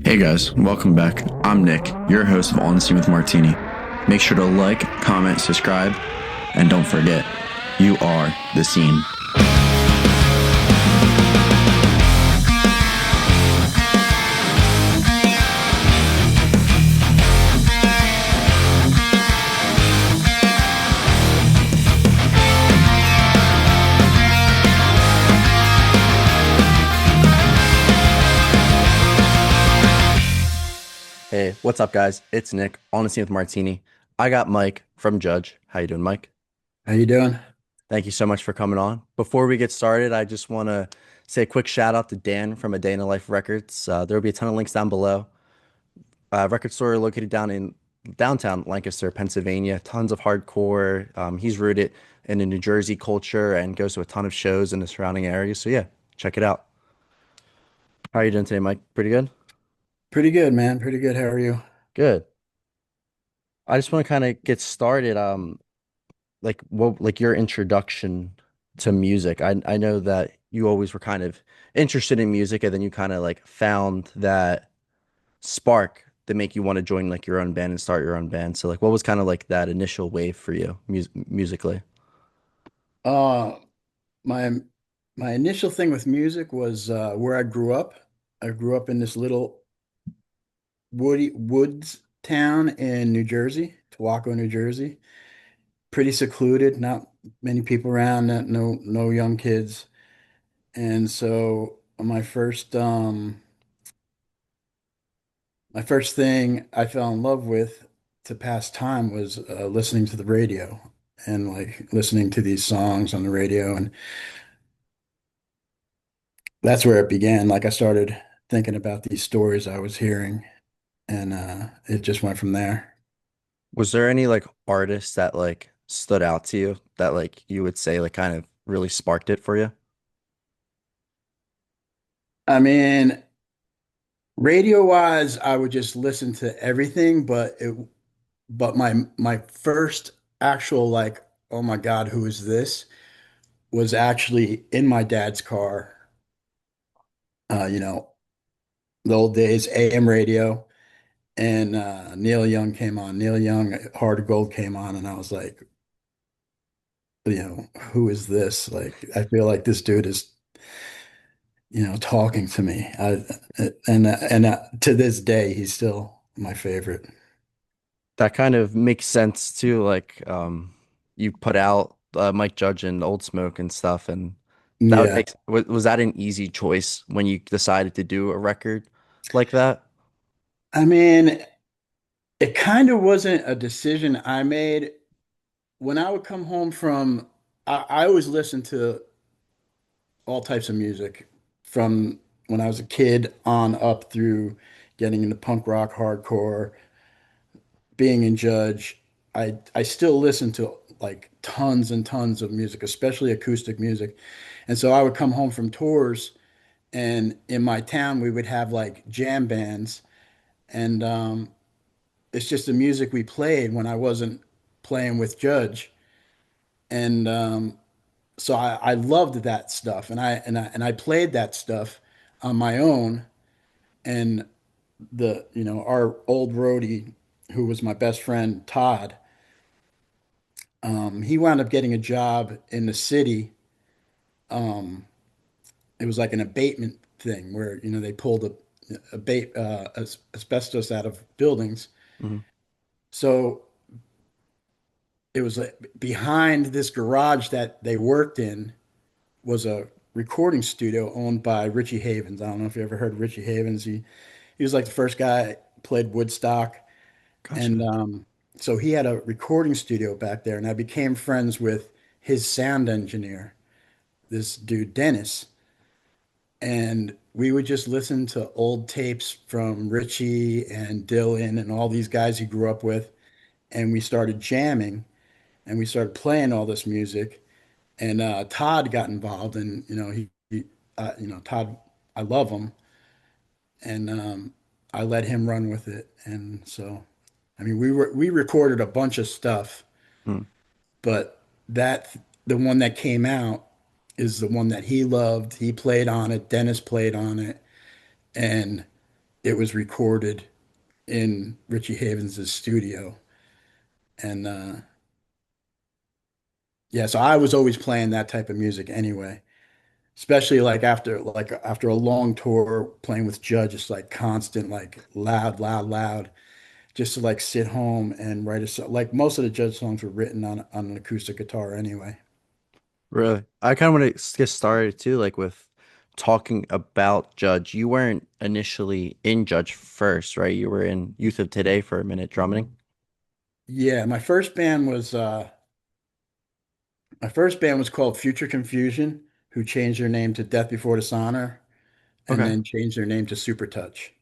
Hey guys, welcome back. I'm Nick, your host of On the Scene with Martini. Make sure to like, comment, subscribe, and don't forget, you are the scene. Hey, what's up, guys? It's Nick on the scene with Martini. I got Mike from Judge. How you doing, Mike? How you doing? Thank you so much for coming on. Before we get started, I just want to say a quick shout out to Dan from A Day in the Life Records. There will be a ton of links down below. Record store located down in downtown Lancaster, Pennsylvania. Tons of hardcore. He's rooted in the New Jersey culture and goes to a ton of shows in the surrounding areas. So yeah, check it out. How are you doing today, Mike? Pretty good? Pretty good, man. Pretty good. How are you? Good. I just want to kind of get started. Like your introduction to music. I know that you always were kind of interested in music and then you kind of like found that spark to make you want to join like your own band and start your own band. So like what was kind of like that initial wave for you musically? Uh, my my initial thing with music was where I grew up. I grew up in this little woody woods town in New Jersey, Tawaco, New Jersey. Pretty secluded, not many people around, no young kids. And so my first thing I fell in love with to pass time was listening to the radio and like listening to these songs on the radio. And that's where it began. Like I started thinking about these stories I was hearing, and it just went from there. Was there any like artists that like stood out to you that like you would say like kind of really sparked it for you? I mean, radio wise, I would just listen to everything, but my first actual like, oh my God, who is this? Was actually in my dad's car. Uh, you know, the old days, AM radio, and Neil Young came on. Neil Young, Heart of Gold came on, and I was like, who is this? Like, I feel like this dude is, talking to me. And to this day, he's still my favorite. That kind of makes sense too. Like, you put out Mike Judge and Old Smoke and stuff, and that would Yeah. make was that an easy choice when you decided to do a record like that? I mean, it kind of wasn't a decision I made. When I would come home from, I always listened to all types of music from when I was a kid on up through getting into punk rock, hardcore, being in Judge. I still listen to like tons and tons of music, especially acoustic music. And so I would come home from tours, and in my town we would have like jam bands, and it's just the music we played when I wasn't playing with Judge. And so I loved that stuff, and I played that stuff on my own. And our old roadie, who was my best friend, Todd, he wound up getting a job in the city. Um, it was like an abatement thing where they pulled asbestos out of buildings. Mhm. So it was like behind this garage that they worked in was a recording studio owned by Richie Havens. I don't know if you ever heard of Richie Havens. He was like the first guy played Woodstock, and Gotcha. so he had a recording studio back there, and I became friends with his sound engineer, this dude Dennis, and we would just listen to old tapes from Richie and Dylan and all these guys he grew up with, and we started jamming and we started playing all this music. And Todd got involved, and Todd, I love him, and I let him run with it. And so, I mean, we recorded a bunch of stuff, Mm. but the one that came out is the one that he loved. He played on it. Dennis played on it, and it was recorded in Richie Havens' studio. And yeah, so I was always playing that type of music anyway. Especially like after a long tour playing with Judge, it's like constant, like loud, loud, loud, just to like sit home and write a song. Like most of the Judge songs were written on an acoustic guitar anyway. Really? I kind of want to get started too, like with talking about Judge. You weren't initially in Judge first, right? You were in Youth of Today for a minute drumming. Yeah, my first band was called Future Confusion, who changed their name to Death Before Dishonor, and Okay. then changed their name to Super Touch.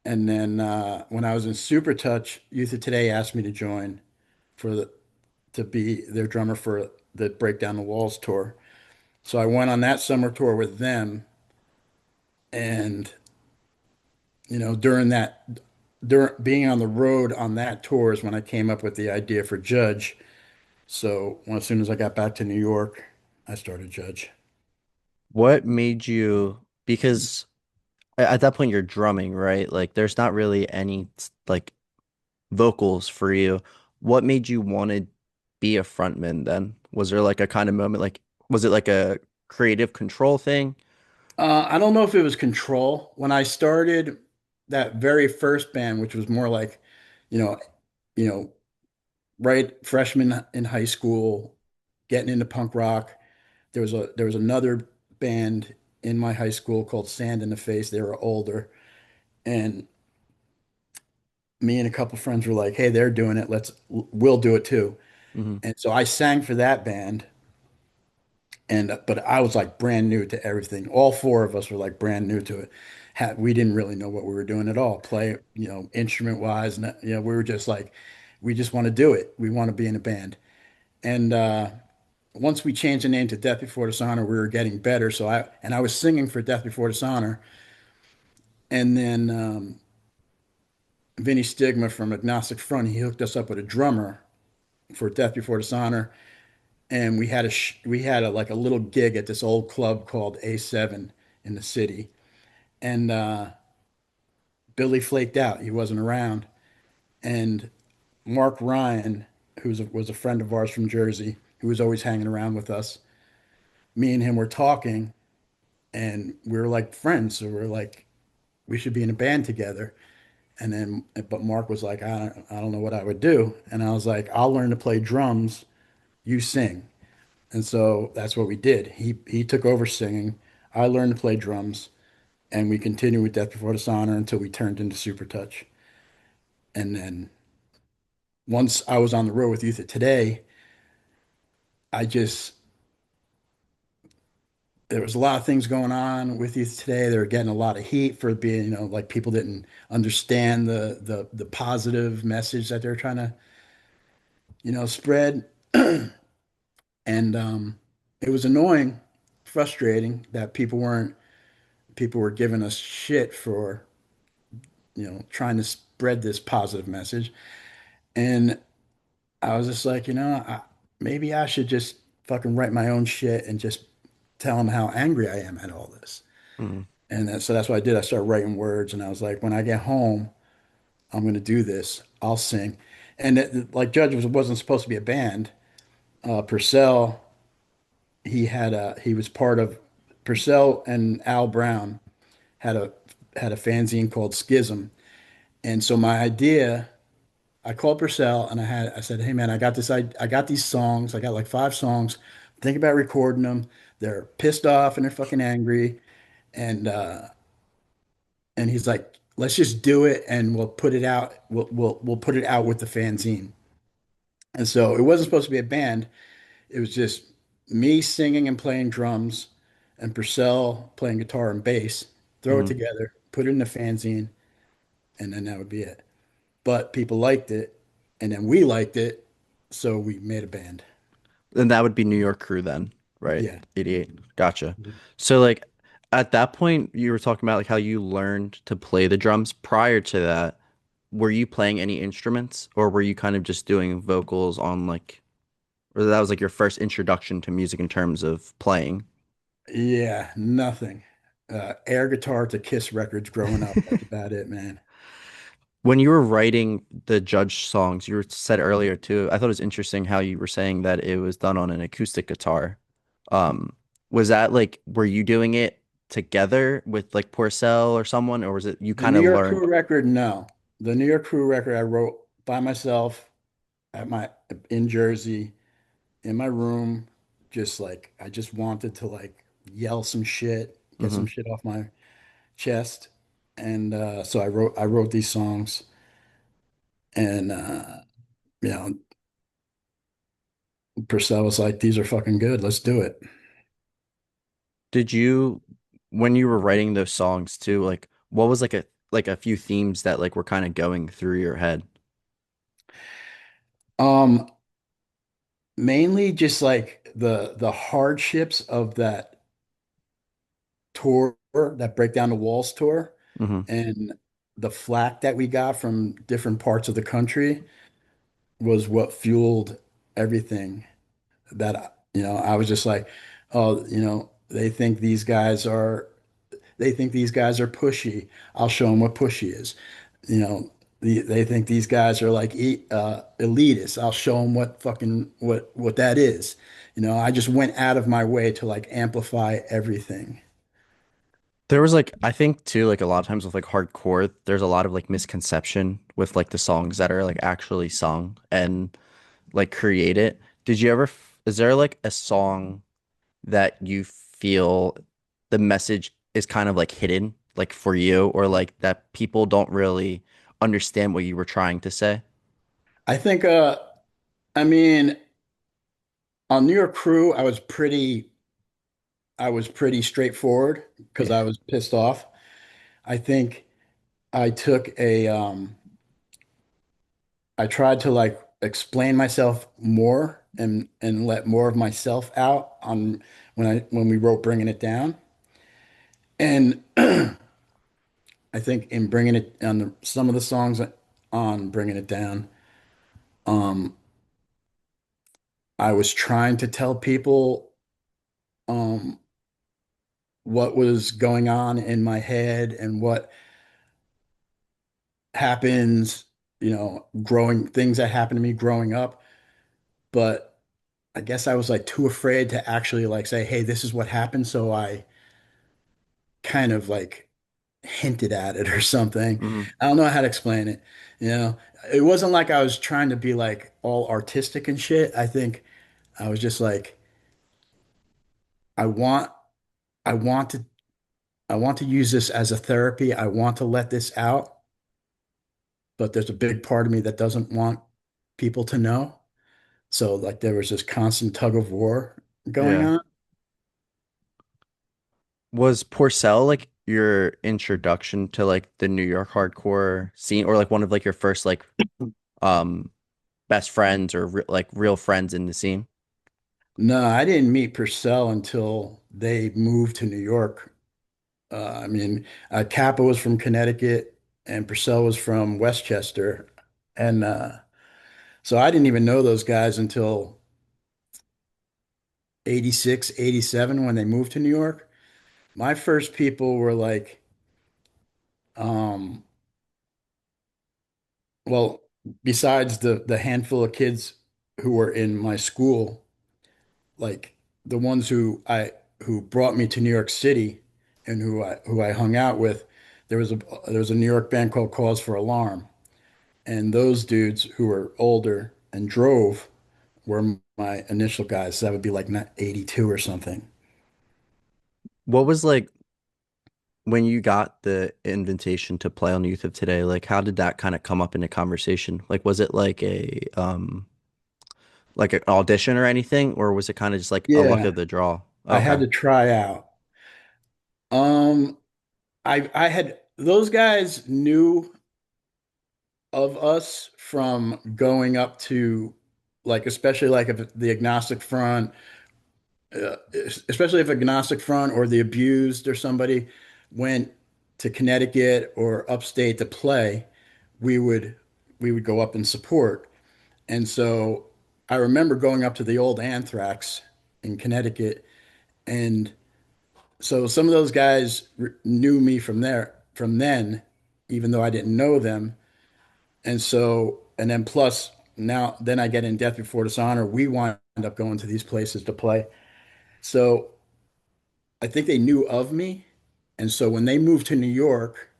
And then when I was in Super Touch, Youth of Today asked me to join for the to be their drummer for the Break Down the Walls tour. So I went on that summer tour with them, and during being on the road on that tour is when I came up with the idea for Judge. So as soon as I got back to New York, I started Judge. What made you, because at that point you're drumming, right? Like there's not really any like vocals for you. What made you want to be a frontman then? Was there like a kind of moment, like, was it like a creative control thing? I don't know if it was Control. When I started that very first band, which was more like, you know, you know, right freshman in high school, getting into punk rock. There was another band in my high school called Sand in the Face. They were older, and me and a couple friends were like, "Hey, they're doing it. We'll do it too." Hmm. And so I sang for that band, and but I was like brand new to everything. All four of us were like brand new to it. We didn't really know what we were doing at all. Play, instrument wise, and we were just like, we just want to do it. We want to be in a band. And once we changed the name to Death Before Dishonor, we were getting better. So I was singing for Death Before Dishonor, and then Vinny Stigma from Agnostic Front, he hooked us up with a drummer for Death Before Dishonor, and we had a like a little gig at this old club called A7 in the city, and Billy flaked out. He wasn't around, and Mark Ryan, was a friend of ours from Jersey, who was always hanging around with us. Me and him were talking, and we were like friends, so we are like, we should be in a band together. But Mark was like, I don't know what I would do. And I was like, I'll learn to play drums, you sing. And so that's what we did. He took over singing. I learned to play drums, and we continued with Death Before Dishonor until we turned into Super Touch. And then once I was on the road with Youth of Today, I just there was a lot of things going on with Youth Today. They were getting a lot of heat for being, like people didn't understand the positive message that they're trying to, spread. And it was annoying, frustrating that people were giving us shit for, trying to spread this positive message. And I was just like, maybe I should just fucking write my own shit and just tell them how angry I am at all this. Hmm. So that's what I did. I started writing words, and I was like, when I get home, I'm going to do this. I'll sing. And like Judge wasn't supposed to be a band. Purcell, he was part of Purcell and Al Brown had a had a fanzine called Schism. And so my idea, I called Purcell and I said, hey man, I got these songs. I got like 5 songs. Think about recording them. They're pissed off and they're fucking angry. And he's like, let's just do it and we'll put it out. We'll put it out with the fanzine. And so it wasn't supposed to be a band. It was just me singing and playing drums and Purcell playing guitar and bass. Throw it Hmm. together, put it in the fanzine, and then that would be it. But people liked it, and then we liked it, so we made a band. And that would be New York Crew then, right? Yeah. 88. Gotcha. So like at that point you were talking about like how you learned to play the drums. Prior to that, were you playing any instruments or were you kind of just doing vocals on like, or that was like your first introduction to music in terms of playing? Yeah, nothing. Air guitar to Kiss records growing up. That's about it, man. When you were writing the Judge songs, you said earlier too, I thought it was interesting how you were saying that it was done on an acoustic guitar. Um, was that like, were you doing it together with like Porcell or someone, or was it you The kind New of York learned? Crew record, no. The New York Crew record I wrote by myself at my in Jersey in my room, just like I just wanted to like yell some shit, get Hmm. some shit off my chest. And so I wrote these songs and you know, Purcell was like, these are fucking good. Let's do it. Did you, when you were writing those songs too, like what was like a few themes that like were kind of going through your head? Um, Mainly just like the hardships of that tour, that Break Down the Walls tour, Hmm. and the flack that we got from different parts of the country was what fueled everything that, I was just like, oh, they think these guys are pushy. I'll show them what pushy is. You know, they think these guys are like elitists. I'll show them what that is. I just went out of my way to like amplify everything. There was like, I think too, like a lot of times with like hardcore, there's a lot of like misconception with like the songs that are like actually sung and like create it. Did you ever, is there like a song that you feel the message is kind of like hidden, like for you, or like that people don't really understand what you were trying to say? I think, I mean, on New York Crew, I was pretty straightforward because Yeah. I was pissed off. I think I took I tried to like explain myself more and let more of myself out on when we wrote Bringing It Down. And I think in bringing it on some of the songs on Bringing It Down, um, I was trying to tell people um, what was going on in my head and what happens, growing things that happened to me growing up. But I guess I was like too afraid to actually like say, hey, this is what happened. So I kind of like hinted at it or something. Hmm. I don't know how to explain it. You know, it wasn't like I was trying to be like all artistic and shit. I think I was just like, I want, I want to, I want to use this as a therapy. I want to let this out, but there's a big part of me that doesn't want people to know. So like there was this constant tug of war going Yeah. on. Was Porcell like your introduction to like the New York hardcore scene, or like one of like your first like um best friends or like real friends in the scene? No, I didn't meet Purcell until they moved to New York. I mean, Kappa was from Connecticut and Purcell was from Westchester. And so I didn't even know those guys until 86, 87 when they moved to New York. My first people were like, um, well, besides the handful of kids who were in my school, like the ones who brought me to New York City and who I hung out with, there was a New York band called Cause for Alarm. And those dudes who were older and drove were my initial guys. So that would be like 82 or something. What was like when you got the invitation to play on Youth of Today, like how did that kind of come up in a conversation? Like was it like an audition or anything, or was it kind of just like a luck Yeah, of the draw? I had Okay. to try out. Um, I had those guys knew of us from going up to like especially like if the Agnostic Front, uh, especially if Agnostic Front or the Abused or somebody went to Connecticut or upstate to play, we would we would go up and support. And so I remember going up to the old Anthrax in Connecticut and So some of those guys knew me from there, from then, even though I didn't know them. And so, and then plus now, then I get in Death Before Dishonor. We wind up going to these places to play. So I think they knew of me. And so when they moved to New York,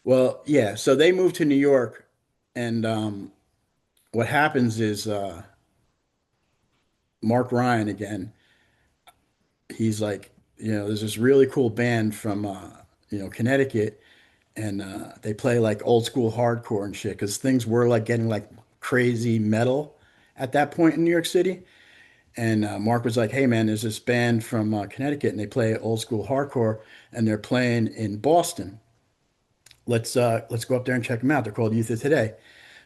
well, yeah, so they moved to New York, and what happens is Mark Ryan again, he's like, there's this really cool band from Connecticut, and they play like old school hardcore and shit because things were like getting like crazy metal at that point in New York City. And Mark was like, "Hey man, there's this band from Connecticut, and they play old school hardcore, and they're playing in Boston. Let's go up there and check them out. They're called Youth of Today."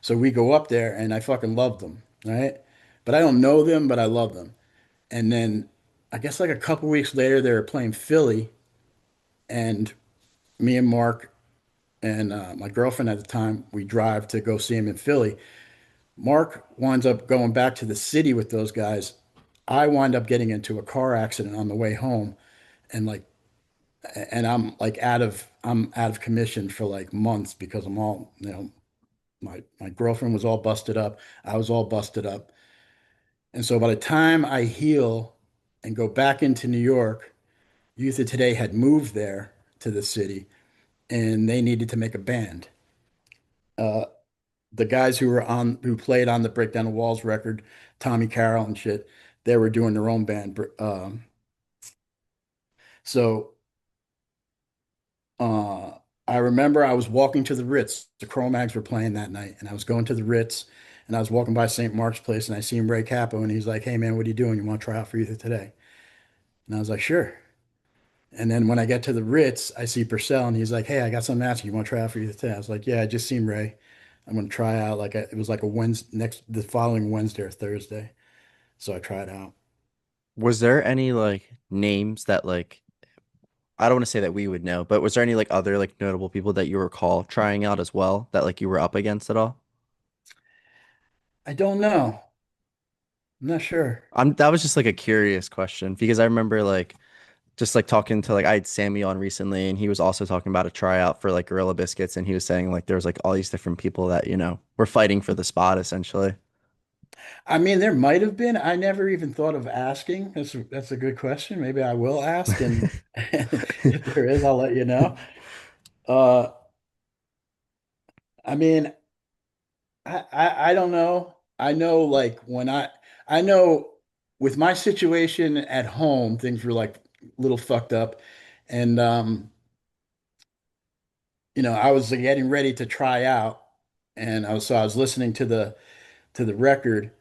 So we go up there, and I fucking love them, right? But I don't know them, but I love them. And then I guess like a couple weeks later, they were playing Philly, and me and Mark and my girlfriend at the time, we drive to go see him in Philly. Mark winds up going back to the city with those guys. I wind up getting into a car accident on the way home, and like, and I'm out of commission for like months because I'm all, my girlfriend was all busted up. I was all busted up. And so by the time I heal and go back into New York, Youth of Today had moved there to the city, and they needed to make a band. Uh, the guys who played on the Break Down the Walls record, Tommy Carroll and shit, they were doing their own band. So uh, I remember I was walking to the Ritz. The Cro-Mags were playing that night, and I was going to the Ritz, and I was walking by St. Mark's Place, and I seen Ray Capo, and he's like, "Hey man, what are you doing? You want to try out for Youth of Today?" And I was like, "Sure." And then when I get to the Ritz, I see Purcell, and he's like, "Hey, I got something to ask you. You want to try out for Youth of Today?" I was like, "Yeah, I just seen Ray. I'm gonna try out." It was like a Wednesday, the following Wednesday or Thursday. So I tried out. Was there any like names that like I don't want to say that we would know, but was there any like other like notable people that you recall trying out as well that like you were up against at all? I don't know. I'm not sure. That was just like a curious question because I remember like just like talking to like I had Sammy on recently and he was also talking about a tryout for like Gorilla Biscuits and he was saying like there was like all these different people that, were fighting for the spot essentially. I mean, there might have been. I never even thought of asking. That's a good question. Maybe I will ask, and if there is, I'll let you know. Uh, I mean, I don't know. I know like I know with my situation at home, things were like a little fucked up, and I was getting ready to try out, and I was listening to the record,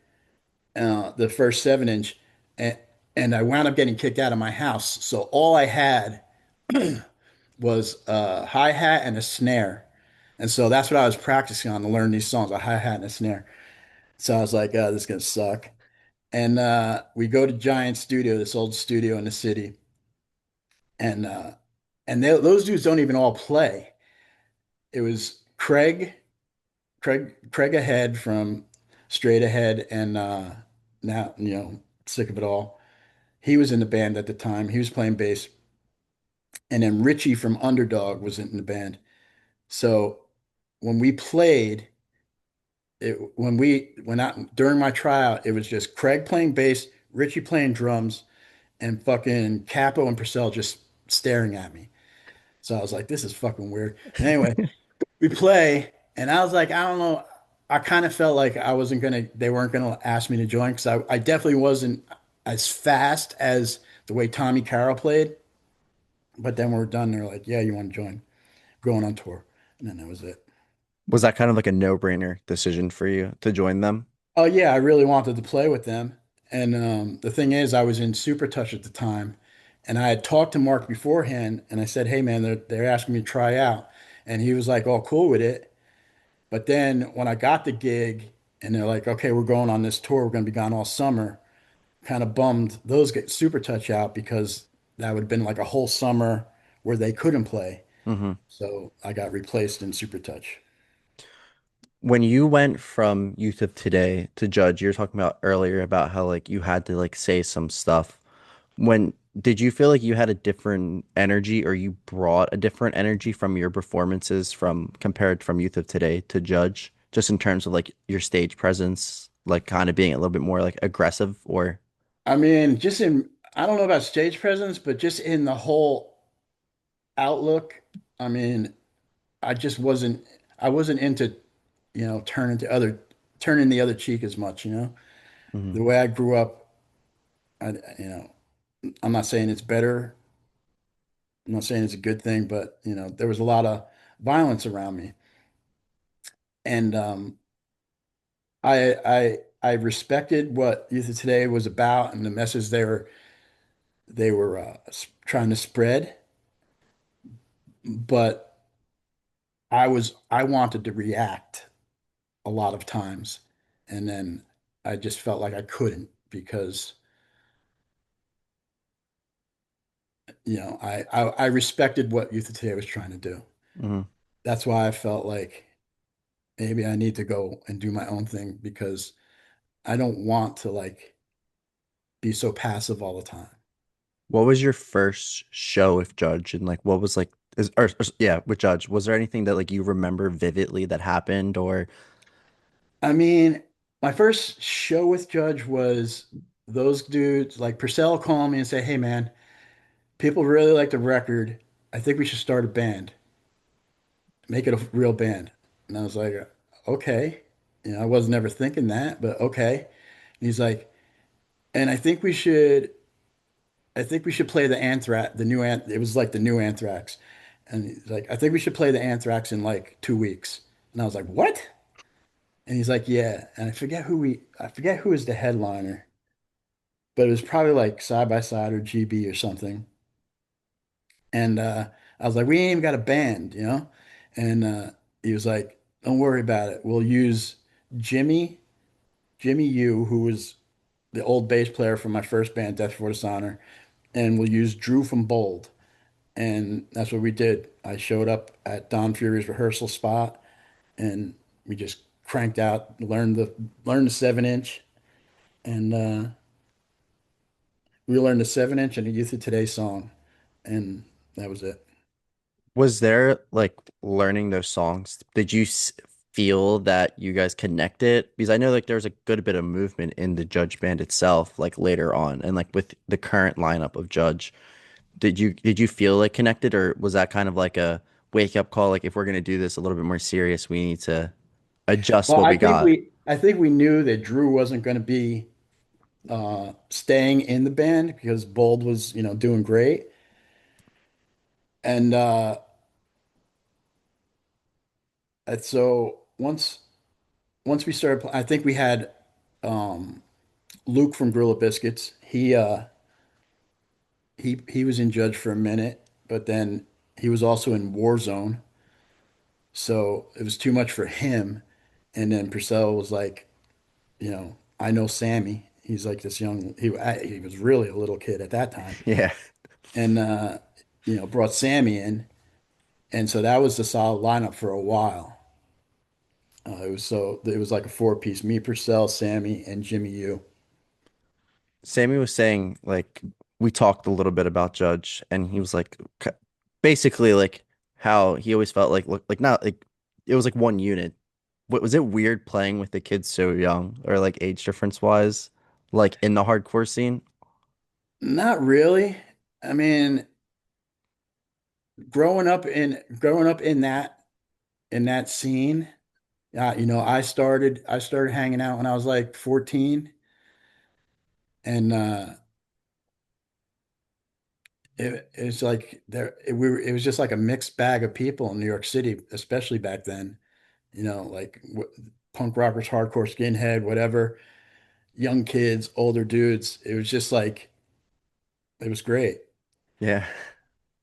the first 7 inch, and I wound up getting kicked out of my house. So all I had was a hi hat and a snare, and so that's what I was practicing on to learn these songs, a hi hat and a snare. So I was like, "Oh, this is gonna suck." And we go to Giant Studio, this old studio in the city, and those dudes don't even all play. It was Craig Ahead from Straight Ahead, and now Sick of It All. He was in the band at the time. He was playing bass, and then Richie from Underdog was in the band. So when we played, when I during my tryout, it was just Craig playing bass, Richie playing drums, and fucking Capo and Purcell just staring at me. So I was like, this is fucking weird. And anyway, we play, and I was like, I don't know. I kind of felt like they weren't gonna ask me to join because I definitely wasn't as fast as the way Tommy Carroll played. But then we're done. They're like, yeah, you want to join? Going on tour. And then that was it. Was that kind of like a no-brainer decision for you to join them? Oh yeah, I really wanted to play with them. And the thing is, I was in Super Touch at the time, and I had talked to Mark beforehand, and I said, "Hey man, they're asking me to try out," and he was like, "Oh, cool with it." But then when I got the gig, and they're like, "Okay, we're going on this tour. We're going to be gone all summer," kind of bummed those get Super Touch out because that would have been like a whole summer where they couldn't play. Hmm. So I got replaced in Super Touch. When you went from Youth of Today to Judge, you were talking about earlier about how like you had to like say some stuff. When did you feel like you had a different energy or you brought a different energy from your performances from compared from Youth of Today to Judge, just in terms of like your stage presence, like kind of being a little bit more like aggressive or I mean, I don't know about stage presence, but just in the whole outlook, I mean, I wasn't into, turning the other cheek as much, you know. Mhm. The way I grew up, I, you know, I'm not saying it's better. I'm not saying it's a good thing, but there was a lot of violence around me. And I respected what Youth of Today was about and the message they were trying to spread, but I wanted to react a lot of times, and then I just felt like I couldn't because I respected what Youth of Today was trying to do. Mhm. That's why I felt like maybe I need to go and do my own thing because I don't want to like be so passive all the time. What was your first show with Judge and like what was like yeah, with Judge. Was there anything that like you remember vividly that happened or I mean, my first show with Judge was those dudes like Purcell call me and say, "Hey man, people really like the record. I think we should start a band, make it a real band." And I was like, "Okay." I was never thinking that, but okay. And he's like, "And I think we should play the Anthrax, it was like the new Anthrax." And he's like, "I think we should play the Anthrax in like 2 weeks." And I was like, "What?" And he's like, "Yeah." And I forget who was the headliner, but it was probably like Side by Side or GB or something. And I was like, "We ain't even got a band, you know?" And he was like, "Don't worry about it. We'll use Jimmy, Jimmy U, who was the old bass player from my first band, Death Before Dishonor, and we'll use Drew from Bold." And that's what we did. I showed up at Don Fury's rehearsal spot, and we just cranked out, learned the 7 inch, and we learned the 7 inch and a Youth of Today song, and that was it. was there like learning those songs? Did you feel that you guys connected? Because I know like there's a good bit of movement in the Judge band itself, like later on, and like with the current lineup of Judge, did you feel like connected, or was that kind of like a wake up call? Like if we're gonna do this a little bit more serious, we need to adjust Well, what we got. I think we knew that Drew wasn't going to be staying in the band because Bold was, doing great. And so once we started, I think we had um, Luke from Gorilla Biscuits. He was in Judge for a minute, but then he was also in Warzone, so it was too much for him. And then Purcell was like, I know Sammy. He's like this he was really a little kid at that time, Yeah. and brought Sammy in, and so that was the solid lineup for a while. It was like a four-piece: me, Purcell, Sammy, and Jimmy U. Sammy was saying like we talked a little bit about Judge, and he was like basically like how he always felt like look like not like it was like one unit. What was it weird playing with the kids so young or like age difference wise, like in the hardcore scene? Not really. I mean, growing up in that scene, I started hanging out when I was like 14, and it's like it was just like a mixed bag of people in New York City, especially back then. Like punk rockers, hardcore skinhead, whatever, young kids, older dudes. It was just like it was great. Yeah.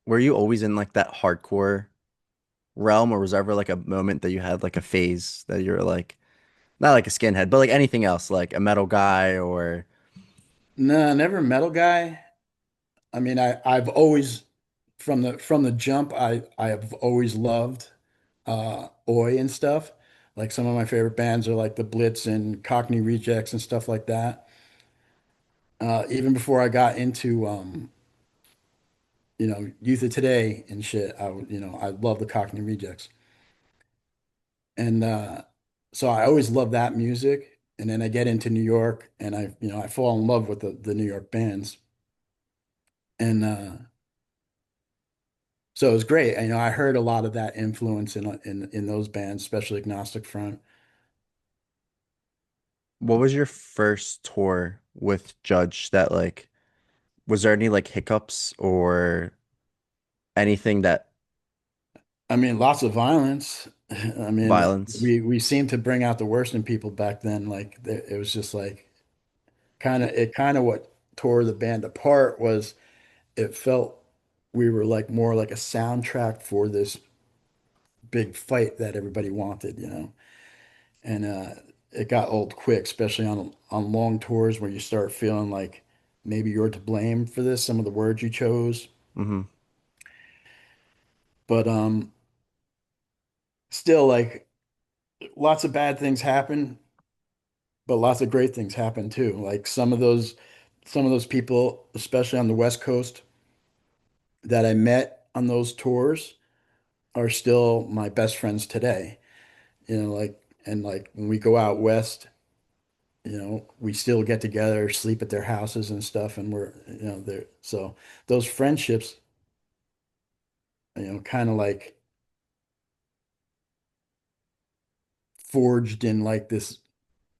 Were you always in like that hardcore realm, or was there ever like a moment that you had like a phase that you were like not like a skinhead, but like anything else, like a metal guy or No, never a metal guy. I mean, I've always from the jump, I have always loved Oi and stuff. Like some of my favorite bands are like the Blitz and Cockney Rejects and stuff like that. Even before I got into Youth of Today and shit. I love the Cockney Rejects. And so I always love that music. And then I get into New York and I fall in love with the New York bands. And so it was great. I heard a lot of that influence in those bands, especially Agnostic Front. What was your first tour with Judge that like was there any like hiccups or anything that I mean, lots of violence. I mean, violence? we seemed to bring out the worst in people back then. Like it was just like kind of what tore the band apart was it felt we were like more like a soundtrack for this big fight that everybody wanted. And it got old quick, especially on long tours where you start feeling like maybe you're to blame for this, some of the words you chose. Hmm. But still, like lots of bad things happen, but lots of great things happen too. Like some of those people, especially on the West Coast, that I met on those tours are still my best friends today. Like when we go out west, we still get together, sleep at their houses and stuff, and we're, there. So those friendships, kind of like forged in like this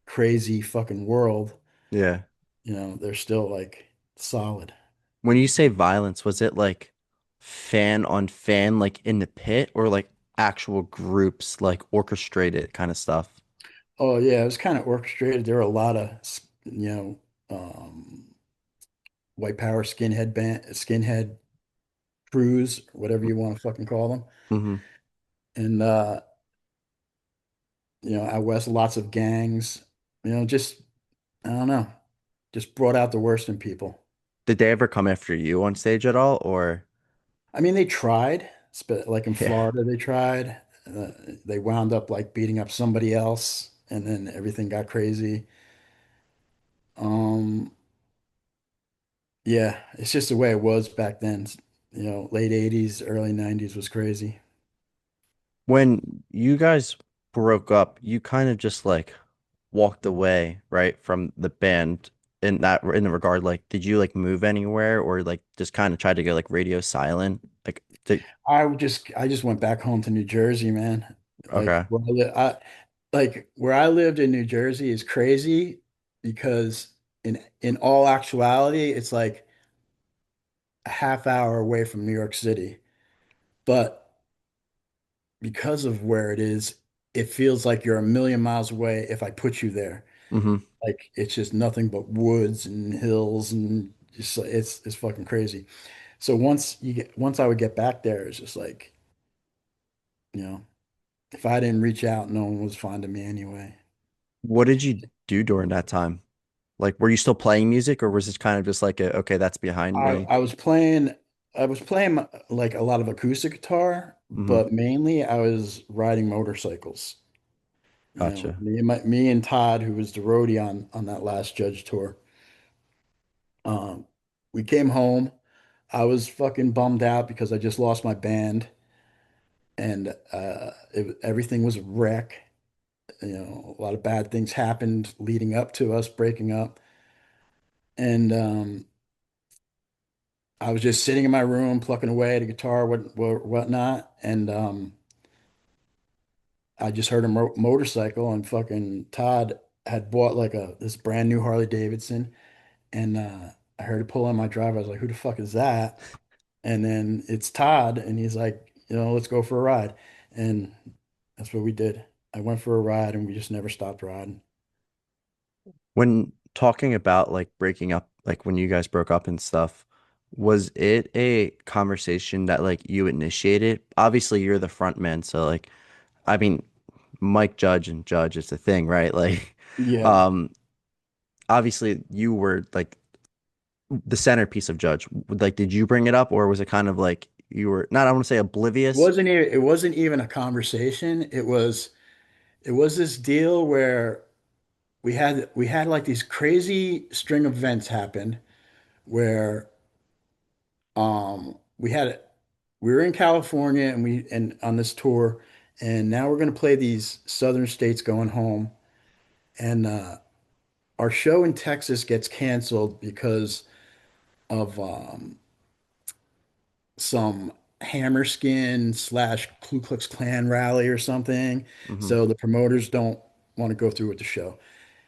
crazy fucking world, Yeah. they're still like solid. When you say violence, was it like fan on fan, like in the pit, or like actual groups, like orchestrated kind of stuff? Oh yeah, it was kind of orchestrated. There were a lot of, you know, um, white power skinhead crews, whatever you want to fucking call them. Hmm. And out west, lots of gangs, just I don't know, just brought out the worst in people. Did they ever come after you on stage at all, or I mean, they tried, like in yeah? Florida, they tried. Uh, they wound up like beating up somebody else, and then everything got crazy. Um, yeah, it's just the way it was back then. Late 80s, early 90s was crazy. When you guys broke up, you kind of just like walked away, right, from the band in the regard, like, did you like move anywhere or like just kind of try to go like radio silent? Like, I just went back home to New Jersey, man. Like okay. where I lived in New Jersey is crazy because in all actuality, it's like a half hour away from New York City. But because of where it is, it feels like you're a million miles away if I put you there. Hmm. Like it's just nothing but woods and hills and just it's fucking crazy. So once I would get back there, it's just like, you know, if I didn't reach out, no one was finding me anyway. What did you do during that time? Like, were you still playing music or was it kind of just like okay, that's behind I, me? I was playing I was playing like a lot of acoustic guitar, Hmm. but mainly I was riding motorcycles. Gotcha. Me and Todd, who was the roadie on that last Judge tour, um, we came home. I was fucking bummed out because I just lost my band and everything was a wreck. A lot of bad things happened leading up to us breaking up. And I was just sitting in my room plucking away at a guitar, whatnot. And I just heard a motorcycle, and fucking Todd had bought like this brand new Harley Davidson. And I heard it pull on my drive. I was like, who the fuck is that? And then it's Todd, and he's like, let's go for a ride. And that's what we did. I went for a ride, and we just never stopped riding. When talking about like breaking up, like when you guys broke up and stuff, was it a conversation that like you initiated? Obviously, you're the front man, so like, I mean, Mike Judge and Judge is the thing, right? Like, Yeah. um, obviously you were like the centerpiece of Judge. Like, did you bring it up, or was it kind of like you were not, I want to say oblivious? It wasn't even a conversation. It was this deal where we had like these crazy string of events happen where we had we were in California and on this tour, and now we're going to play these southern states going home. And our show in Texas gets canceled because of some Hammerskin slash Ku Klux Klan rally or something. Hmm. So the promoters don't want to go through with the show.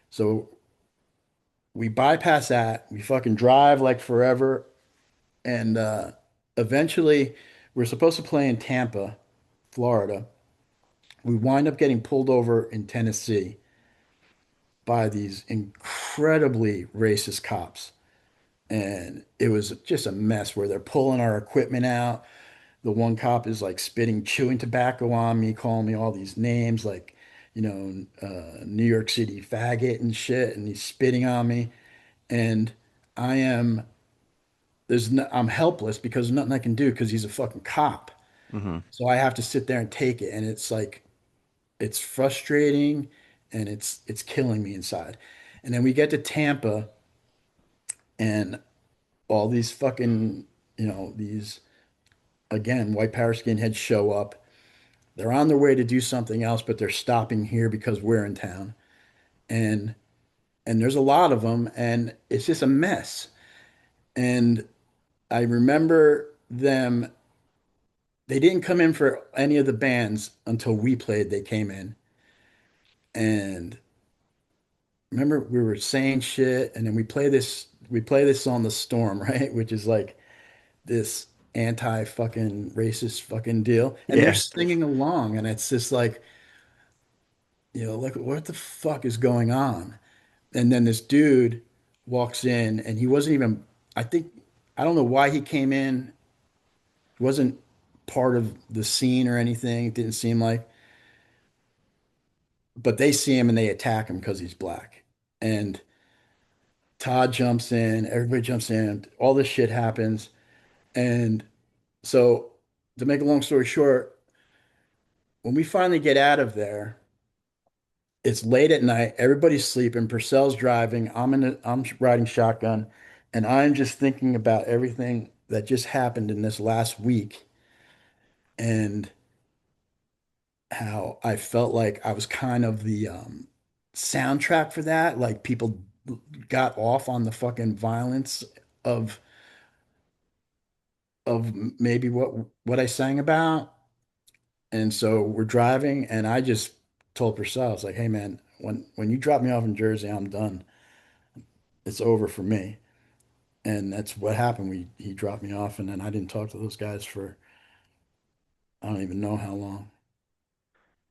So we bypass that. We fucking drive like forever. And eventually, we're supposed to play in Tampa, Florida. We wind up getting pulled over in Tennessee by these incredibly racist cops. And it was just a mess where they're pulling our equipment out. The one cop is like spitting chewing tobacco on me, calling me all these names like, New York City faggot and shit. And he's spitting on me. And I am, there's no, I'm helpless because there's nothing I can do because he's a fucking cop. Hmm. So I have to sit there and take it. And it's like, it's frustrating and it's killing me inside. And then we get to Tampa and all these fucking, these again, white power skinheads show up. They're on their way to do something else, but they're stopping here because we're in town. And there's a lot of them and it's just a mess. And I remember them, they didn't come in for any of the bands until we played, they came in. And remember we were saying shit and then we play this song The Storm, right? Which is like this anti fucking racist fucking deal. And they're Yeah. singing along and it's just like, like what the fuck is going on? And then this dude walks in and he wasn't even, I think, I don't know why he came in. He wasn't part of the scene or anything. It didn't seem like, but they see him and they attack him because he's black. And Todd jumps in, everybody jumps in, all this shit happens. And so, to make a long story short, when we finally get out of there, it's late at night, everybody's sleeping, Purcell's driving, I'm riding shotgun, and I'm just thinking about everything that just happened in this last week and how I felt like I was kind of the soundtrack for that. Like people got off on the fucking violence of of maybe what I sang about. And so we're driving, and I just told Purcell, I was like, "Hey man, when you drop me off in Jersey, I'm done. It's over for me." And that's what happened. He dropped me off, and then I didn't talk to those guys for I don't even know how long.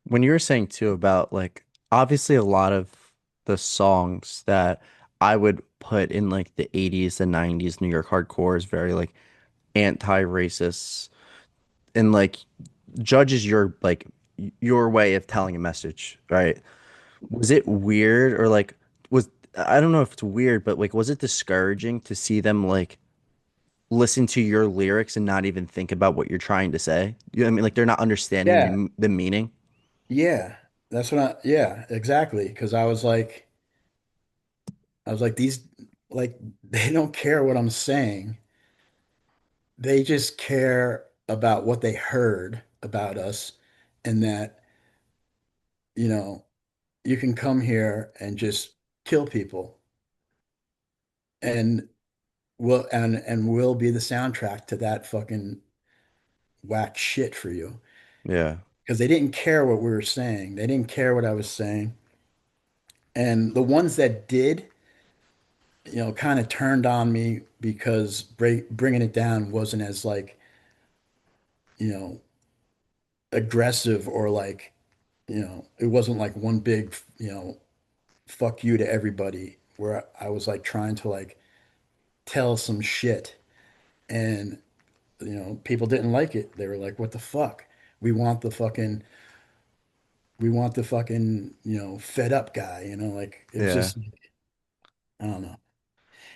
When you were saying too about like obviously a lot of the songs that I would put in like the 80s and 90s New York hardcore is very like anti-racist and like judges your like your way of telling a message, right? Was it weird or like was I don't know if it's weird, but like was it discouraging to see them like listen to your lyrics and not even think about what you're trying to say? You know what I mean? Like they're not understanding Yeah, the meaning. yeah, yeah, exactly. Because I was like, these, like, they don't care what I'm saying. They just care about what they heard about us and that, you know, you can come here and just kill people and we'll be the soundtrack to that fucking whack shit for you. Yeah. Because they didn't care what we were saying. They didn't care what I was saying. And the ones that did, kind of turned on me because bringing it down wasn't as like, you know, aggressive or like, it wasn't like one big, fuck you to everybody where I was like trying to like tell some shit and, people didn't like it. They were like, what the fuck? We want the fucking, fed up guy, like it was Yeah. just, I don't know.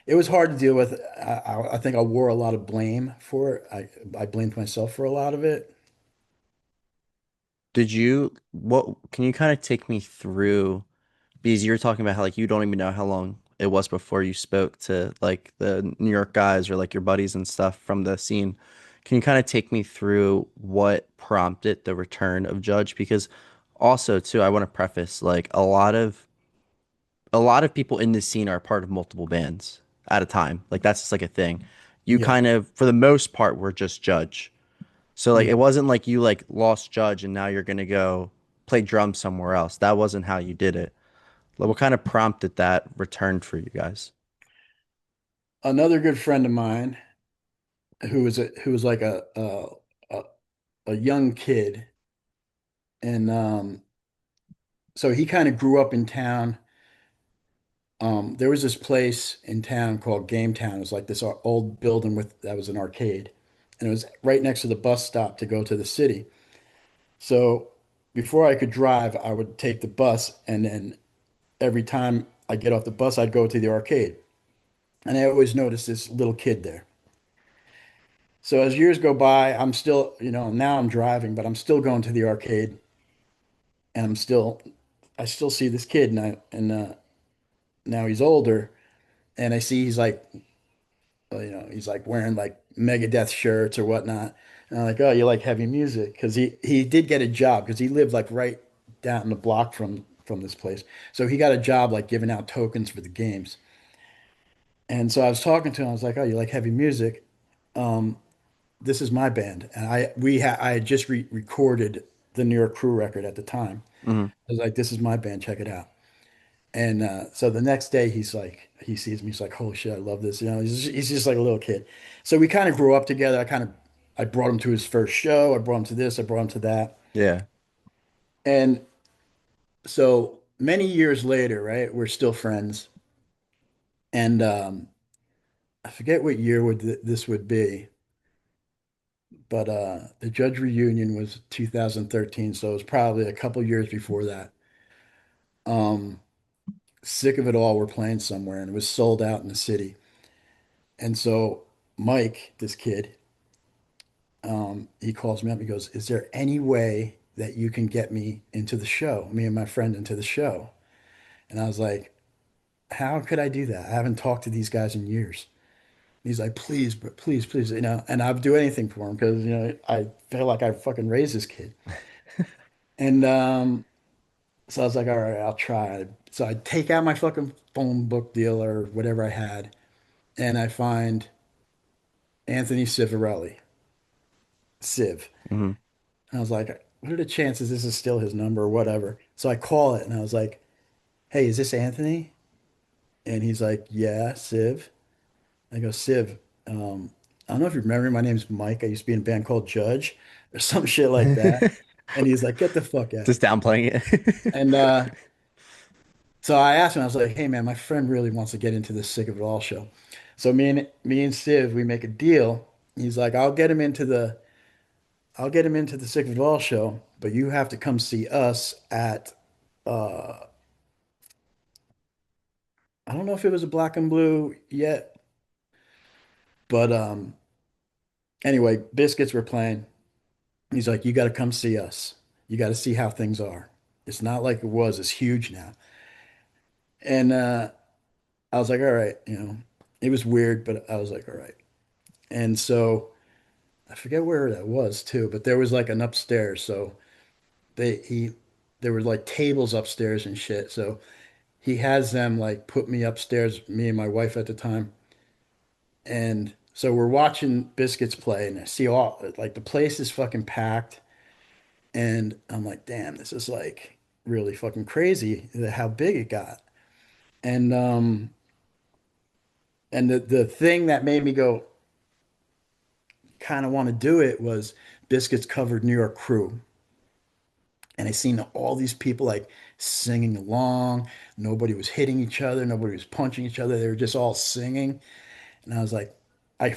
It was hard to deal with. I think I wore a lot of blame for it. I blamed myself for a lot of it. Did you what can you kind of take me through because you were talking about how like you don't even know how long it was before you spoke to like the New York guys or like your buddies and stuff from the scene. Can you kind of take me through what prompted the return of Judge? Because also too, I want to preface like a lot of people in this scene are part of multiple bands at a time. Like that's just like a thing. You Yeah. kind of, for the most part, were just Judge. So like Yeah. it wasn't like you like lost Judge and now you're gonna go play drums somewhere else. That wasn't how you did it. Like, what kind of prompted that return for you guys? Another good friend of mine who was like a, a young kid, and so he kind of grew up in town. There was this place in town called Game Town. It was like this old building with that was an arcade, and it was right next to the bus stop to go to the city. So before I could drive, I would take the bus, and then every time I get off the bus, I'd go to the arcade, and I always noticed this little kid there. So as years go by, I'm still, now I'm driving, but I'm still going to the arcade, and I still see this kid, and now he's older, and I see he's like, he's like wearing like Megadeth shirts or whatnot. And I'm like, oh, you like heavy music? Because he did get a job because he lived like right down the block from this place. So he got a job like giving out tokens for the games. And so I was talking to him. I was like, oh, you like heavy music? Um, this is my band, and I had just recorded the New York Crew record at the time. Hmm. I was like, this is my band. Check it out. And so the next day, he's like, he sees me. He's like, holy shit, I love this. He's just like a little kid. So we kind of grew up together. I brought him to his first show. I brought him to this. I brought him to that. Yeah. And so many years later, right, we're still friends. And I forget what year this would be, but the Judge reunion was 2013. So it was probably a couple years before that. Um, Sick of It All, we're playing somewhere, and it was sold out in the city. And so Mike, this kid, he calls me up. He goes, "Is there any way that you can get me into the show, me and my friend into the show?" And I was like, "How could I do that? I haven't talked to these guys in years." He's like, "Please, but please, please, and I'd do anything for him because, I feel like I fucking raised this kid. And so I was like, all right, I'll try. So I take out my fucking phone book deal or whatever I had, and I find Anthony Civarelli, Civ. Hmm. And I was like, what are the chances this is still his number or whatever? So I call it and I was like, hey, is this Anthony? And he's like, yeah, Civ. I go, Civ, I don't know if you remember, my name's Mike. I used to be in a band called Judge or some shit like that. And he's like, get the fuck out of Just here. downplaying it. And so I asked him, I was like, hey man, my friend really wants to get into this Sick of It All show. So me and Civ, we make a deal. He's like, I'll get him into the Sick of It All show, but you have to come see us at uh I don't know if it was a Black and Blue yet, but anyway, Biscuits were playing. He's like, you got to come see us. You got to see how things are. It's not like it was. It's huge now. And I was like, all right, it was weird, but I was like, all right. And so I forget where that was too, but there was like an upstairs. So they he there were like tables upstairs and shit. So he has them like put me upstairs, me and my wife at the time. And so we're watching Biscuits play, and I see all like the place is fucking packed. And I'm like, damn, this is like really fucking crazy how big it got. And the thing that made me go kind of want to do it was Biscuits covered New York Crew. And I seen all these people like singing along. Nobody was hitting each other, nobody was punching each other. They were just all singing. And I was like, I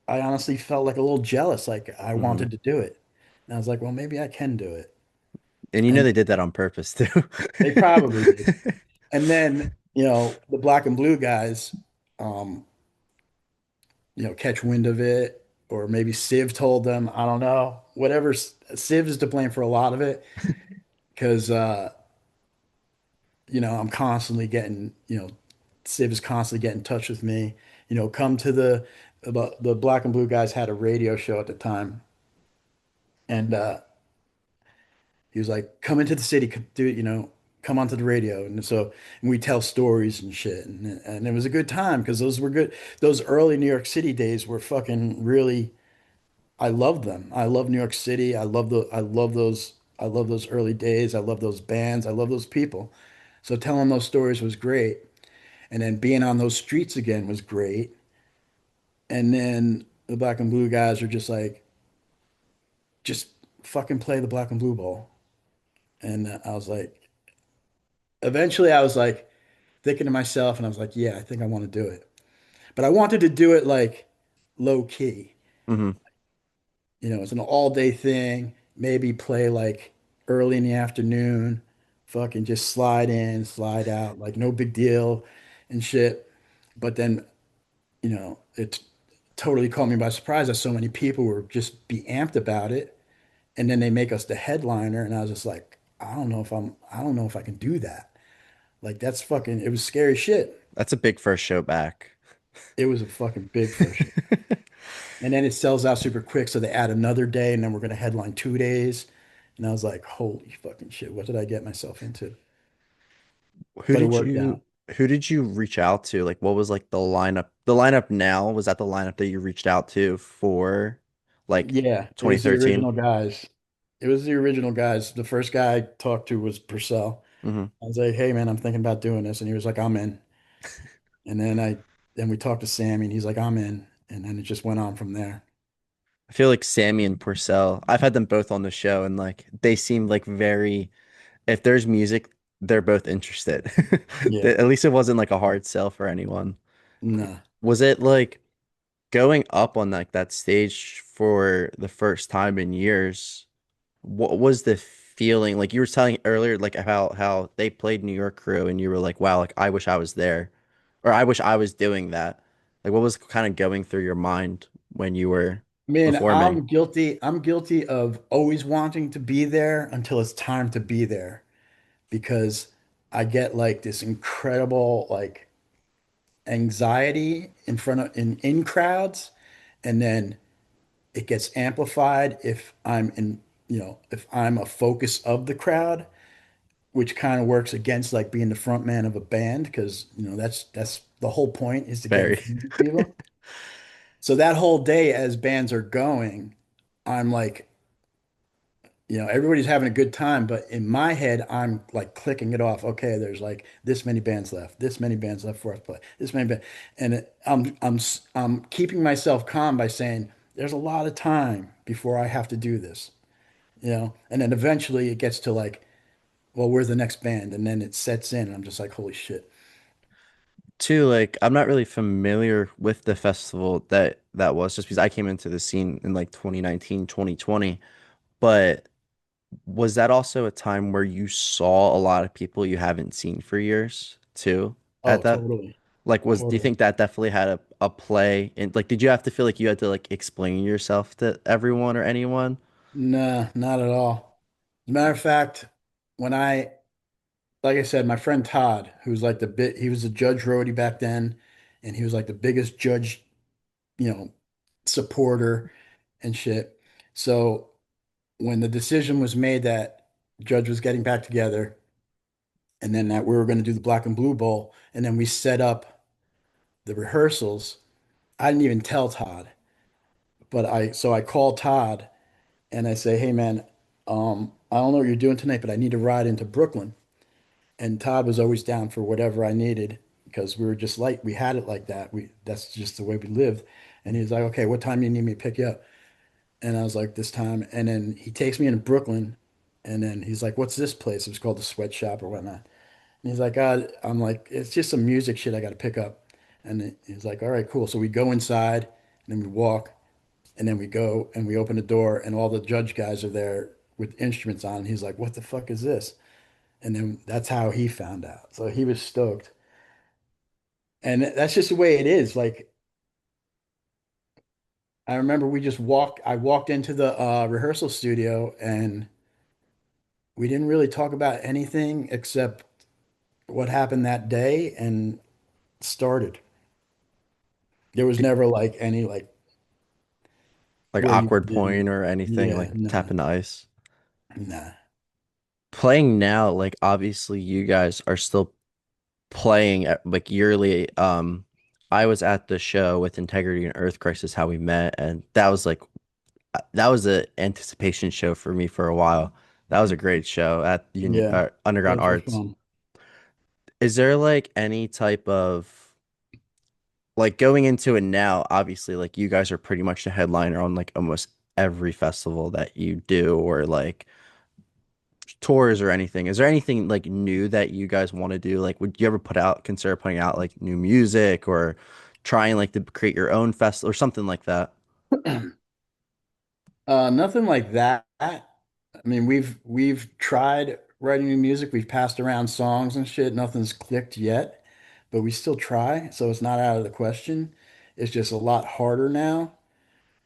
honestly felt like a little jealous, like I Hmm. wanted to do it. And I was like, well, maybe I can do it. And you know And they did that on purpose too. they probably did. And then, the Black and Blue guys, um, catch wind of it, or maybe Civ told them, I don't know, whatever. Civ is to blame for a lot of it because, I'm constantly getting, Civ is constantly getting in touch with me, come to about the Black and Blue guys had a radio show at the time, and he was like, "Come into the city, do come onto the radio." And so and we tell stories and shit, and it was a good time because those were good. Those early New York City days were fucking really. I loved them. I love New York City. I love those early days. I love those bands. I love those people. So telling those stories was great. And then being on those streets again was great. And then the Black and Blue guys are just like, just fucking play the Black and Blue ball. And I was like, eventually I was like thinking to myself, and I was like, yeah, I think I want to do it. But I wanted to do it like low key. Hmm. It's an all day thing. Maybe play like early in the afternoon, fucking just slide in, slide out, like no big deal and shit. But then, it totally caught me by surprise that so many people were just be amped about it. And then they make us the headliner. And I was just like, I don't know if I can do that. Like that's fucking, it was scary shit. That's a big first show back. It was a fucking big first show. And then it sells out super quick. So they add another day and then we're going to headline 2 days. And I was like, holy fucking shit, what did I get myself into? Who But it did worked you out. who did you reach out to? Like what was like the lineup? The lineup now, was that the lineup that you reached out to for like Yeah, it was the 2013? original guys. It was the original guys. The first guy I talked to was Purcell. Hmm. I was like, hey man, I'm thinking about doing this. And he was like, I'm in. And then we talked to Sammy and he's like, I'm in. And then it just went on from there. I feel like Sammy and Porcel, I've had them both on the show and like they seem like very, if there's music, they're both interested. Yeah. At least it wasn't like a hard sell for anyone. Nah. Was it like going up on like that stage for the first time in years? What was the feeling? Like you were telling earlier, like how they played New York Crew and you were like, wow, like I wish I was there. Or I wish I was doing that. Like what was kind of going through your mind when you were Man, performing? I'm guilty. I'm guilty of always wanting to be there until it's time to be there because I get like this incredible like anxiety in front of in crowds, and then it gets amplified if I'm in, if I'm a focus of the crowd, which kind of works against like being the front man of a band because that's the whole point is to get in Very. front of people. So that whole day as bands are going, I'm like, everybody's having a good time, but in my head, I'm like clicking it off. Okay, there's like this many bands left, this many bands left for us to play, this many bands, and I'm keeping myself calm by saying there's a lot of time before I have to do this, and then eventually it gets to like, well, we're the next band, and then it sets in, and I'm just like, holy shit. Too, like I'm not really familiar with the festival that was just because I came into the scene in like 2019, 2020. But was that also a time where you saw a lot of people you haven't seen for years too at Oh, that? totally, Like do you totally. think that definitely had a play in like did you have to feel like you had to like explain yourself to everyone or anyone? Nah, not at all. As a matter of fact, when like I said, my friend Todd, who's like he was a judge roadie back then, and he was like the biggest judge, you know, supporter and shit. So when the decision was made that Judge was getting back together, and then that we were going to do the Black and Blue Bowl, and then we set up the rehearsals, I didn't even tell Todd, but I called Todd and I say, hey man, I don't know what you're doing tonight, but I need to ride into Brooklyn. And Todd was always down for whatever I needed because we were just like we had it like that. That's just the way we lived. And he was like, okay, what time do you need me to pick you up? And I was like, this time. And then he takes me into Brooklyn, and then he's like, what's this place? It was called the Sweatshop or whatnot. And he's like, I'm like, it's just some music shit I got to pick up. And he's like, all right, cool. So we go inside, and then we walk, and then we go and we open the door, and all the judge guys are there with instruments on. And he's like, what the fuck is this? And then that's how he found out. So he was stoked. And that's just the way it is. Like, I remember I walked into the rehearsal studio and we didn't really talk about anything except what happened that day and started. There was never like any like Like where you awkward didn't. point or anything, Yeah, like nah, tapping the ice. nah. Playing now, like obviously you guys are still playing at, like yearly. I was at the show with Integrity and Earth Crisis, how we met, and that was like that was an anticipation show for me for a while. That was a great show at Yeah, Underground those were Arts. fun. Is there like any type of like going into it now, obviously, like you guys are pretty much the headliner on like almost every festival that you do or like tours or anything. Is there anything like new that you guys want to do? Like, would you ever consider putting out like new music or trying like to create your own festival or something like that? Nothing like that. I mean, we've tried writing new music. We've passed around songs and shit. Nothing's clicked yet, but we still try. So it's not out of the question. It's just a lot harder now,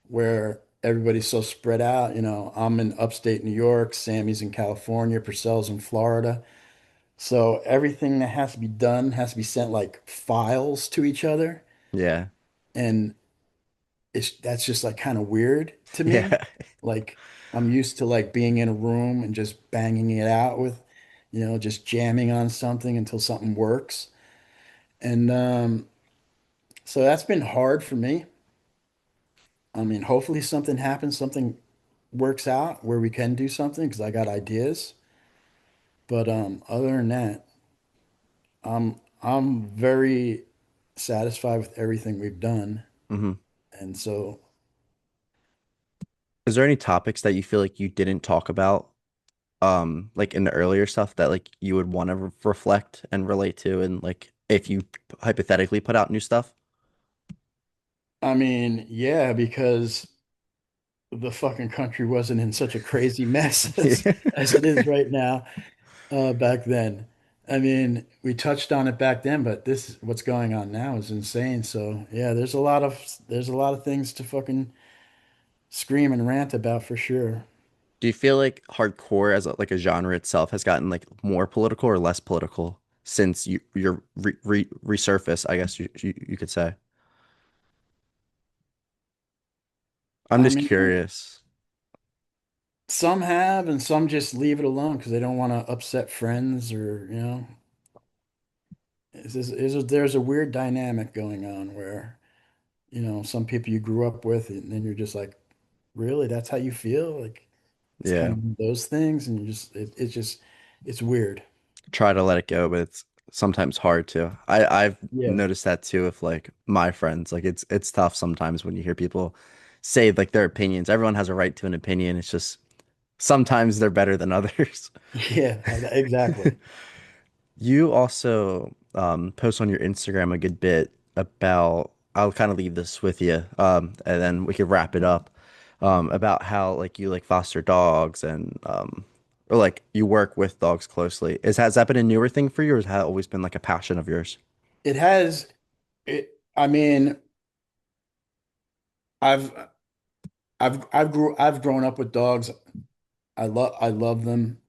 where everybody's so spread out. I'm in upstate New York, Sammy's in California, Purcell's in Florida. So everything that has to be done has to be sent like files to each other. Yeah. And that's just like kind of weird to me. Yeah. Like I'm used to like being in a room and just banging it out with, just jamming on something until something works. And so that's been hard for me. I mean, hopefully something happens, something works out where we can do something because I got ideas. But other than that, I'm very satisfied with everything we've done. hmm And so, Is there any topics that you feel like you didn't talk about, like in the earlier stuff that like you would want to reflect and relate to, and like if you hypothetically put out new stuff? I mean, yeah, because the fucking country wasn't in such a crazy mess Yeah. as it is right now, back then. I mean, we touched on it back then, but this what's going on now is insane. So yeah, there's a lot of things to fucking scream and rant about for sure. Do you feel like hardcore as like a genre itself has gotten like more political or less political since you're resurfaced, I guess you could say. I'm I just mean, curious. some have and some just leave it alone because they don't want to upset friends or, there's a weird dynamic going on where, some people you grew up with and then you're just like, really, that's how you feel? Like it's kind Yeah. of one of those things and it's weird. Try to let it go, but it's sometimes hard to. I've Yeah. noticed that too with like my friends. Like it's tough sometimes when you hear people say like their opinions. Everyone has a right to an opinion. It's just sometimes they're better than others. Yeah, exactly. You also post on your Instagram a good bit about, I'll kind of leave this with you, and then we could wrap it up, about how like you like foster dogs and or like you work with dogs closely. Has that been a newer thing for you, or has that always been like a passion of yours? It has I mean, I've I've grown up with dogs. I love them.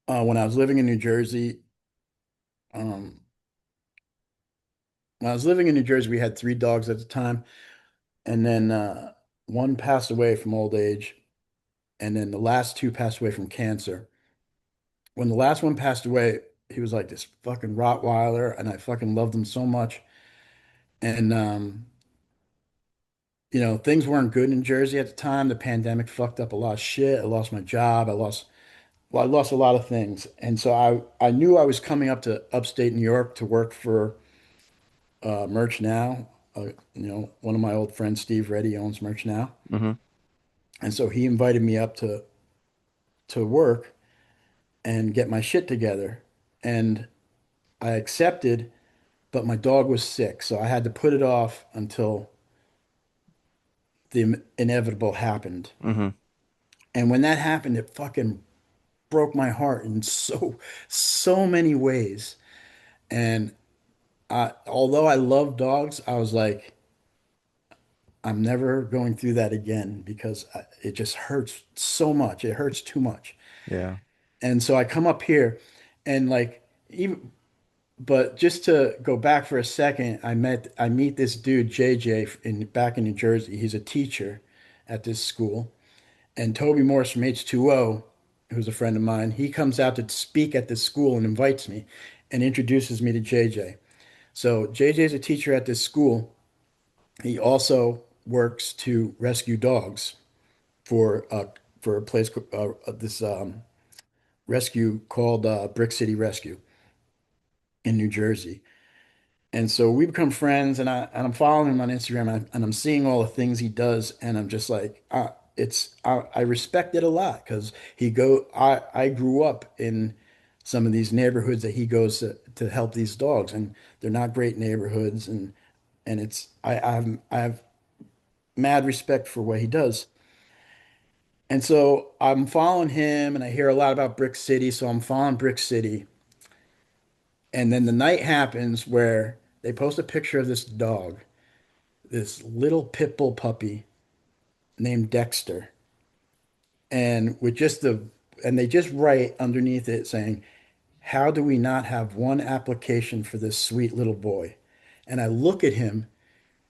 When I was living in New Jersey, um, we had three dogs at the time, and then one passed away from old age, and then the last two passed away from cancer. When the last one passed away, he was like this fucking Rottweiler, and I fucking loved him so much. And things weren't good in Jersey at the time. The pandemic fucked up a lot of shit. I lost my job. I lost a lot of things. And so I knew I was coming up to upstate New York to work for Merch Now. One of my old friends, Steve Reddy, owns Merch Now. Hmm. And so he invited me up to work and get my shit together. And I accepted, but my dog was sick, so I had to put it off until the inevitable happened. Hmm. And when that happened, it fucking broke my heart in so many ways. And although I love dogs, I was like, I'm never going through that again because it just hurts so much. It hurts too much. Yeah. And so I come up here and like even but just to go back for a second, I meet this dude JJ in back in New Jersey. He's a teacher at this school, and Toby Morse from H2O, who's a friend of mine, he comes out to speak at this school and invites me and introduces me to JJ. So JJ is a teacher at this school. He also works to rescue dogs for for a place this rescue called Brick City Rescue in New Jersey. And so we become friends, and I'm following him on Instagram, and I'm seeing all the things he does, and I'm just like, I respect it a lot because I grew up in some of these neighborhoods that he goes to help these dogs, and they're not great neighborhoods, and I have mad respect for what he does. And so I'm following him, and I hear a lot about Brick City, so I'm following Brick City. And then the night happens where they post a picture of this dog, this little pit bull puppy named Dexter. And with just and they just write underneath it saying, how do we not have one application for this sweet little boy? And I look at him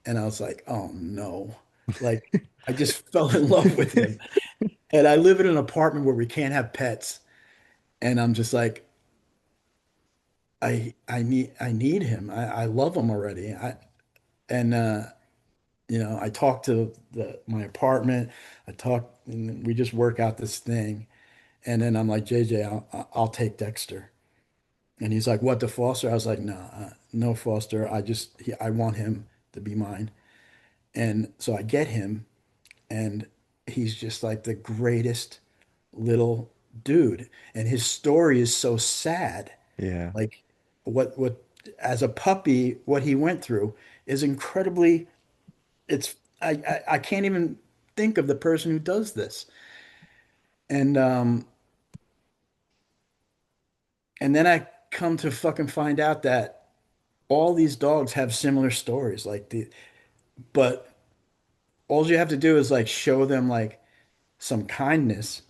and I was like, oh no. Like, I just fell in love with him. And I live in an apartment where we can't have pets. And I'm just like, I need him. I love him already. And I talk to my apartment. I talk, and we just work out this thing. And then I'm like, JJ, I'll take Dexter. And he's like, what, the foster? I was like, no, no foster. I want him to be mine. And so I get him, and he's just like the greatest little dude. And his story is so sad. Yeah. Like what as a puppy, what he went through is incredibly, it's I can't even think of the person who does this. And and then I come to fucking find out that all these dogs have similar stories. But all you have to do is like show them like some kindness,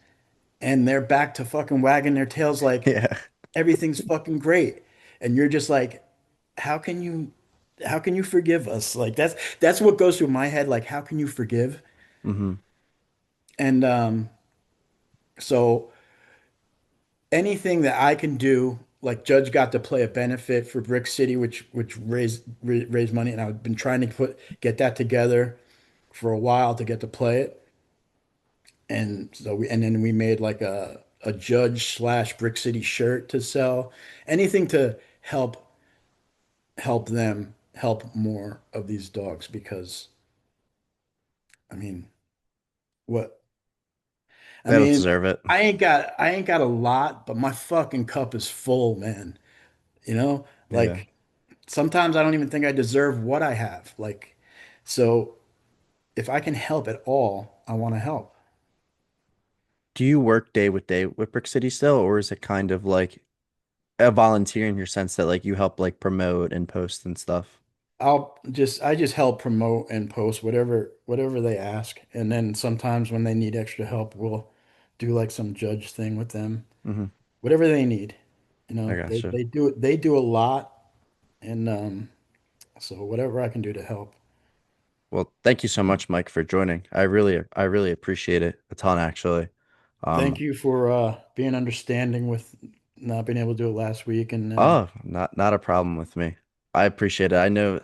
and they're back to fucking wagging their tails like Yeah. everything's fucking great. And you're just like, how can you how can you forgive us? Like that's what goes through my head. Like, how can you forgive? Hmm. And so anything that I can do, like Judge got to play a benefit for Brick City, which raised money, and I've been trying to get that together for a while to get to play it. And then we made like a Judge slash Brick City shirt to sell. Anything to help them help more of these dogs because I mean, what I They don't mean, deserve it. I ain't got a lot, but my fucking cup is full, man. You know, Yeah. like sometimes I don't even think I deserve what I have. Like, so if I can help at all, I want to help. Do you work day with Brick City still, or is it kind of like a volunteer in your sense that like you help like promote and post and stuff? I just help promote and post whatever they ask. And then sometimes when they need extra help, we'll do like some judge thing with them. Hmm. Whatever they need. I gotcha. They do a lot and so whatever I can do to help. Well, thank you so much, Mike, for joining. I really appreciate it a ton, actually. Thank Um, you for being understanding with not being able to do it last week and oh, not a problem with me. I appreciate it. I know,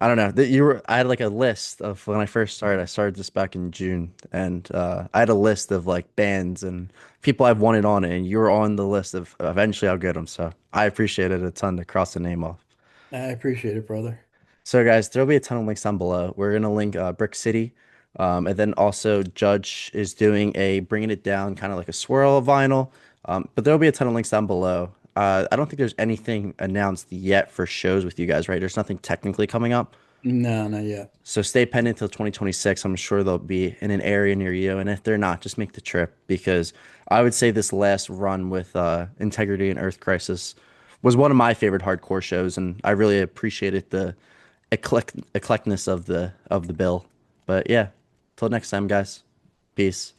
I don't know that you were. I had like a list of when I first started. I started this back in June, and I had a list of like bands and people I've wanted on it, and you were on the list of eventually I'll get them. So I appreciate it a ton to cross the name off. I appreciate it, brother. So, guys, there'll be a ton of links down below. We're gonna link Brick City, and then also Judge is doing a bringing it down, kind of like a swirl of vinyl. But there'll be a ton of links down below. I don't think there's anything announced yet for shows with you guys, right? There's nothing technically coming up. No, not yet. So stay pending until 2026. I'm sure they'll be in an area near you. And if they're not, just make the trip because I would say this last run with Integrity and Earth Crisis was one of my favorite hardcore shows, and I really appreciated the eclectness of the bill. But yeah, till next time, guys. Peace.